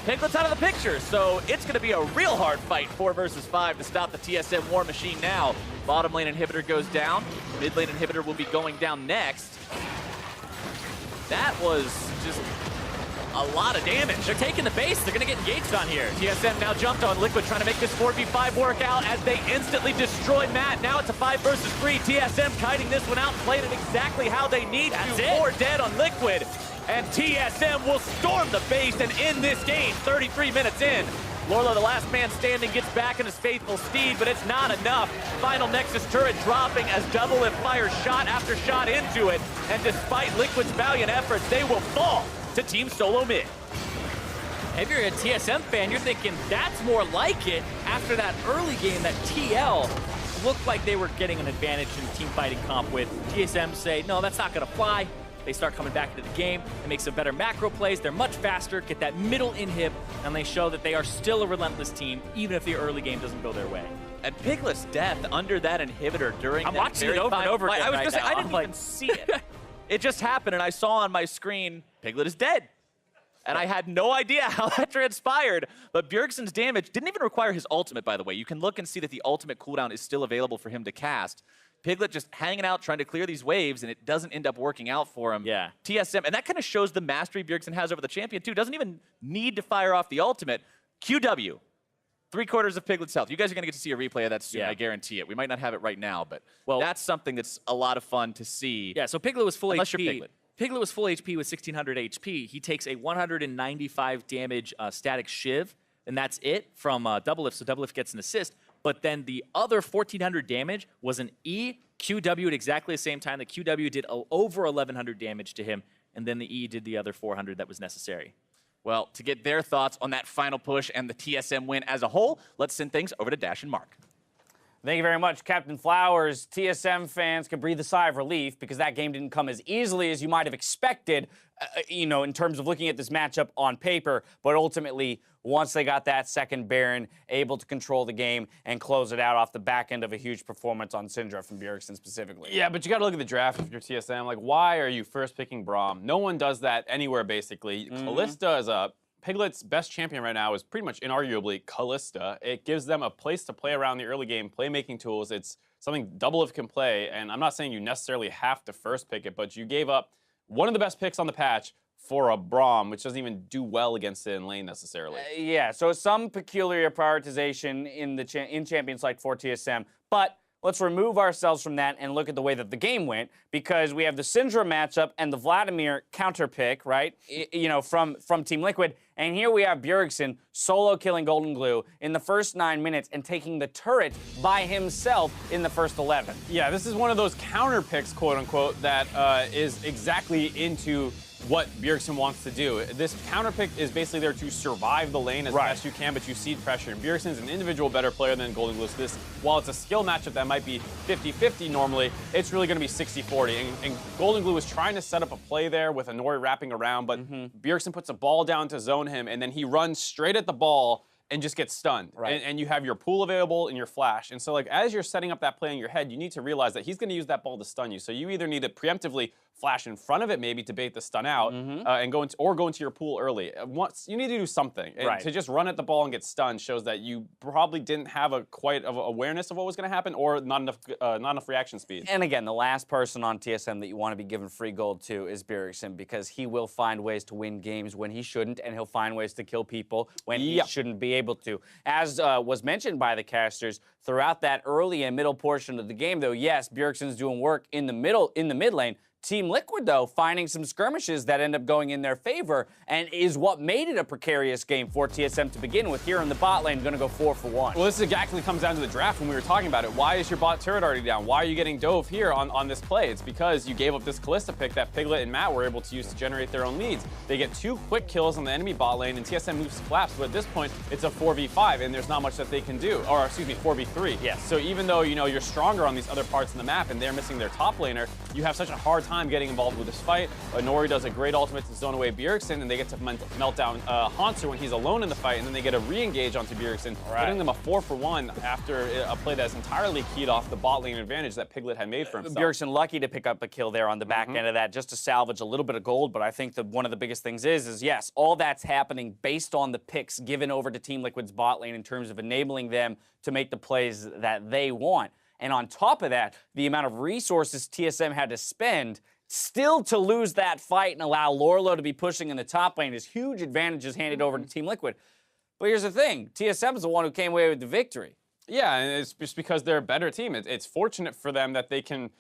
Piglet's out of the picture, so it's going to be a real hard fight, 4 versus 5, to stop the TSM War Machine now. Bottom lane inhibitor goes down. Mid lane inhibitor will be going down next. That was just a lot of damage. They're taking the base. They're going to get engaged on here. TSM now jumped on Liquid, trying to make this 4v5 work out as they instantly destroy Matt. Now it's a 5 versus 3. TSM kiting this one out, playing it exactly how they need to. 4 dead on Liquid. And TSM will storm the base and end this game 33 minutes in. Lorlo, the last man standing, gets back in his faithful steed, but it's not enough. Final Nexus turret dropping as Doublelift fires shot after shot into it. And despite Liquid's valiant efforts, they will fall to Team Solo Mid. If you're a TSM fan, you're thinking that's more like it after that early game that TL looked like they were getting an advantage in team fighting comp with. TSM say, no, that's not going to fly. They start coming back into the game. They make some better macro plays. They're much faster, get that middle inhib, and they show that they are still a relentless team, even if the early game doesn't go their way. And Piglet's death under that inhibitor during I'm that watching it over and over again. I was right I didn't now. even see it. It just happened, and I saw on my screen, Piglet is dead. And I had no idea how that transpired. But Bjergsen's damage didn't even require his ultimate, by the way. You can look and see that the ultimate cooldown is still available for him to cast. Piglet just hanging out, trying to clear these waves, and it doesn't end up working out for him. Yeah. TSM, and that kind of shows the mastery Bjergsen has over the champion, too. Doesn't even need to fire off the ultimate. QW, 3/4 of Piglet's health. You guys are going to get to see a replay of that soon, Yeah. I guarantee it. We might not have it right now, but well, that's something that's a lot of fun to see. Yeah, so Piglet was full Unless HP. you're Piglet. Piglet was full HP with 1600 HP. He takes a 195 damage static shiv, and that's it from Doublelift, so Doublelift gets an assist. But then the other 1400 damage was an E. QW at exactly the same time. The QW did over 1100 damage to him, and then the E did the other 400 that was necessary. Well, to get their thoughts on that final push and the TSM win as a whole, let's send things over to Dash and Mark. Thank you very much, Captain Flowers. TSM fans can breathe a sigh of relief because that game didn't come as easily as you might have expected, in terms of looking at this matchup on paper. But ultimately, once they got that second Baron, able to control the game and close it out off the back end of a huge performance on Syndra from Bjergsen specifically. Yeah, but you got to look at the draft if you're TSM. Like, why are you first picking Braum? No one does that anywhere, basically. Kalista is up. Piglet's best champion right now is pretty much inarguably Kalista. It gives them a place to play around the early game, playmaking tools. It's something Doublelift can play, and I'm not saying you necessarily have to first pick it, but you gave up one of the best picks on the patch for a Braum, which doesn't even do well against it in lane necessarily. Yeah, so some peculiar prioritization in Champions like for TSM, but let's remove ourselves from that and look at the way that the game went, because we have the Syndra matchup and the Vladimir counter pick, right? From Team Liquid, and here we have Bjergsen solo killing Golden Glue in the first 9 minutes and taking the turret by himself in the first 11. Yeah, this is one of those counter picks, quote unquote, that is exactly into what Bjergsen wants to do. This counter pick is basically there to survive the lane as best you can, but you cede pressure. And Bjergsen is an individual better player than Golden Glue. So this, while it's a skill matchup that might be 50-50 normally, it's really going to be 60-40. And Golden Glue is trying to set up a play there with Anori wrapping around, but Bjergsen puts a ball down to zone him, and then he runs straight at the ball and just gets stunned. Right. And you have your pool available and your flash. And so, like, as you're setting up that play in your head, you need to realize that he's going to use that ball to stun you. So you either need to preemptively flash in front of it maybe to bait the stun out and go into your pool early. Once you need to do something. And to just run at the ball and get stunned shows that you probably didn't have quite of awareness of what was going to happen, or not enough reaction speed. And again, the last person on TSM that you want to be giving free gold to is Bjergsen, because he will find ways to win games when he shouldn't, and he'll find ways to kill people when he shouldn't be able to. As was mentioned by the casters, throughout that early and middle portion of the game, though, yes, Bjergsen's doing work in the mid lane. Team Liquid, though, finding some skirmishes that end up going in their favor, and is what made it a precarious game for TSM to begin with. Here in the bot lane, going to go 4 for 1. Well, this exactly comes down to the draft when we were talking about it. Why is your bot turret already down? Why are you getting dove here on this play? It's because you gave up this Kalista pick that Piglet and Matt were able to use to generate their own leads. They get 2 quick kills on the enemy bot lane, and TSM moves to collapse, but at this point, it's a 4v5, and there's not much that they can do. Or, excuse me, 4v3. Yes. So even though, you're stronger on these other parts of the map, and they're missing their top laner, you have such a hard time getting involved with this fight. Nori does a great ultimate to zone away Bjergsen, and they get to melt down Hanser when he's alone in the fight, and then they get a re-engage onto Bjergsen, putting them a 4-for-1 after a play that's entirely keyed off the bot lane advantage that Piglet had made for himself. Bjergsen lucky to pick up a kill there on the back end of that just to salvage a little bit of gold, but I think that one of the biggest things is yes, all that's happening based on the picks given over to Team Liquid's bot lane in terms of enabling them to make the plays that they want. And on top of that, the amount of resources TSM had to spend still to lose that fight and allow Lorlo to be pushing in the top lane is huge advantages handed over to Team Liquid. But here's the thing, TSM is the one who came away with the victory. Yeah, and it's just because they're a better team. It's fortunate for them that they can,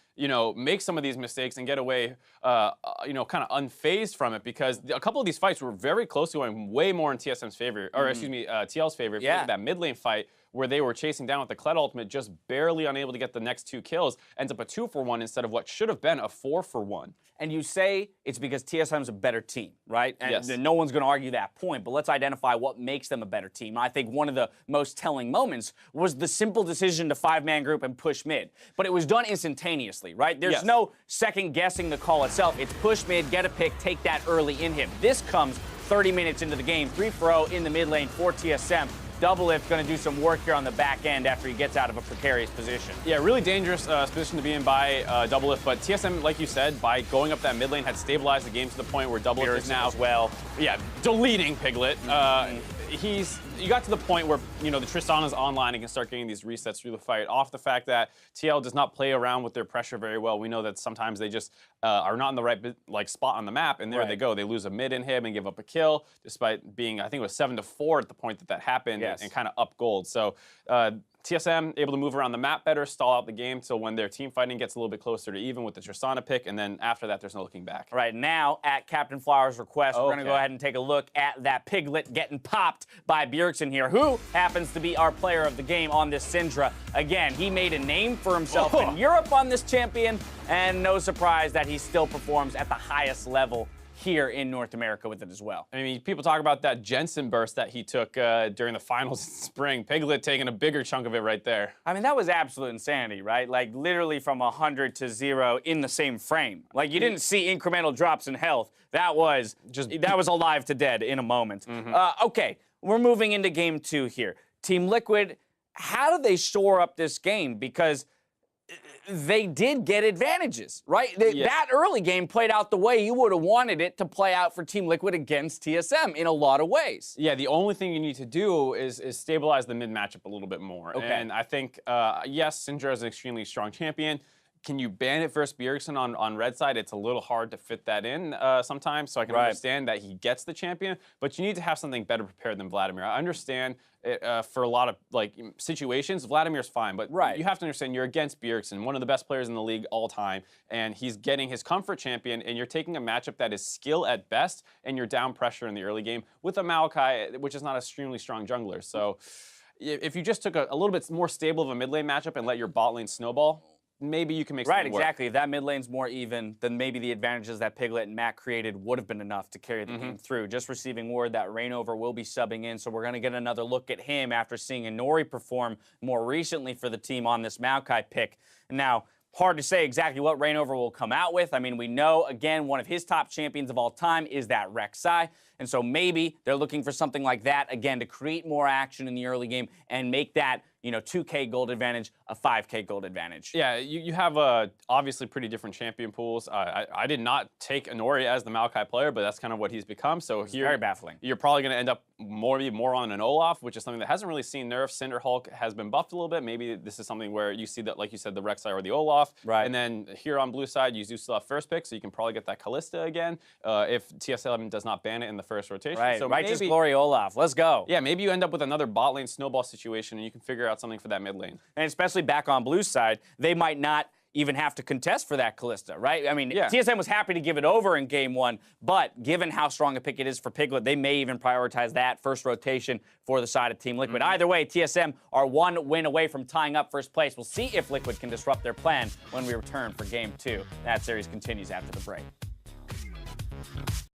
make some of these mistakes and get away, kind of unfazed from it, because a couple of these fights were very close to going way more in TSM's favor, or excuse me, TL's favor. If you look at that mid lane fight where they were chasing down with the Kled ultimate, just barely unable to get the next 2 kills, ends up a 2-for-1 instead of what should have been a 4-for-1. And you say it's because TSM's a better team, right? And yes. No one's going to argue that point, but let's identify what makes them a better team. I think one of the most telling moments was the simple decision to 5-man group and push mid. But it was done instantaneously, right? There's no second guessing the call itself. It's push mid, get a pick, take that early in him. This comes 30 minutes into the game, 3-for-0 in the mid lane for TSM. Doublelift going to do some work here on the back end after he gets out of a precarious position. Yeah, really dangerous position to be in by Doublelift, but TSM, like you said, by going up that mid lane, had stabilized the game to the point where Doublelift is now, deleting Piglet. You got to the point where, the Tristana's online and can start getting these resets through the fight. Off the fact that TL does not play around with their pressure very well. We know that sometimes they just are not in the right spot on the map, and there they go. They lose a mid inhib and give up a kill, despite being, I think it was 7-4 at the point that happened, and kind of up gold. So TSM able to move around the map better, stall out the game till when their team fighting gets a little bit closer to even with the Tristana pick, and then after that, there's no looking back. Right now, at Captain Flower's request, we're going to go ahead and take a look at that Piglet getting popped by Bjergsen here, who happens to be our player of the game on this Syndra. Again, he made a name for himself in Europe on this champion, and no surprise that he still performs at the highest level here in North America with it as well. I mean, people talk about that Jensen burst that he took during the finals in spring. Piglet taking a bigger chunk of it right there. I mean, that was absolute insanity, right? Like, literally from 100 to 0 in the same frame. Like, you didn't see incremental drops in health. That was alive to dead in a moment. Okay, we're moving into game 2 here. Team Liquid, how do they shore up this game? Because they did get advantages, right? That early game played out the way you would have wanted it to play out for Team Liquid against TSM in a lot of ways. Yeah, the only thing you need to do is stabilize the mid matchup a little bit more. Okay. And I think, yes, Syndra is an extremely strong champion. Can you ban it versus Bjergsen on red side? It's a little hard to fit that in sometimes, so I can understand that he gets the champion, but you need to have something better prepared than Vladimir. I understand for a lot of situations, Vladimir's fine, but you have to understand you're against Bjergsen, one of the best players in the league all time, and he's getting his comfort champion, and you're taking a matchup that is skill at best, and you're down pressure in the early game with a Maokai, which is not an extremely strong jungler. So if you just took a little bit more stable of a mid lane matchup and let your bot lane snowball, maybe you can make something work. Exactly. If that mid lane's more even, then maybe the advantages that Piglet and Matt created would have been enough to carry the game through. Just receiving word that Rainover will be subbing in, so we're going to get another look at him after seeing Inori perform more recently for the team on this Maokai pick. Now, hard to say exactly what Rainover will come out with. I mean, we know, again, one of his top champions of all time is that Rek'Sai, and so maybe they're looking for something like that, again, to create more action in the early game and make that 2K gold advantage, a 5K gold advantage. Yeah, you have obviously pretty different champion pools. I did not take Inori as the Maokai player, but that's kind of what he's become. So it's very baffling. You're probably going to end up more on an Olaf, which is something that hasn't really seen nerfs. Cinder Hulk has been buffed a little bit. Maybe this is something where you see that, like you said, the Rek'Sai or the Olaf. Right. And then here on blue side, you do still have first pick, so you can probably get that Kalista again if TSM does not ban it in the first rotation. Right, so Righteous Glory Olaf. Let's go. Yeah, maybe you end up with another bot lane snowball situation, and you can figure out something for that mid lane. And especially back on blue side, they might not even have to contest for that Kalista, right? I mean, TSM was happy to give it over in game 1, but given how strong a pick it is for Piglet, they may even prioritize that first rotation for the side of Team Liquid. Either way, TSM are 1 win away from tying up first place. We'll see if Liquid can disrupt their plan when we return for game 2. That series continues after the break.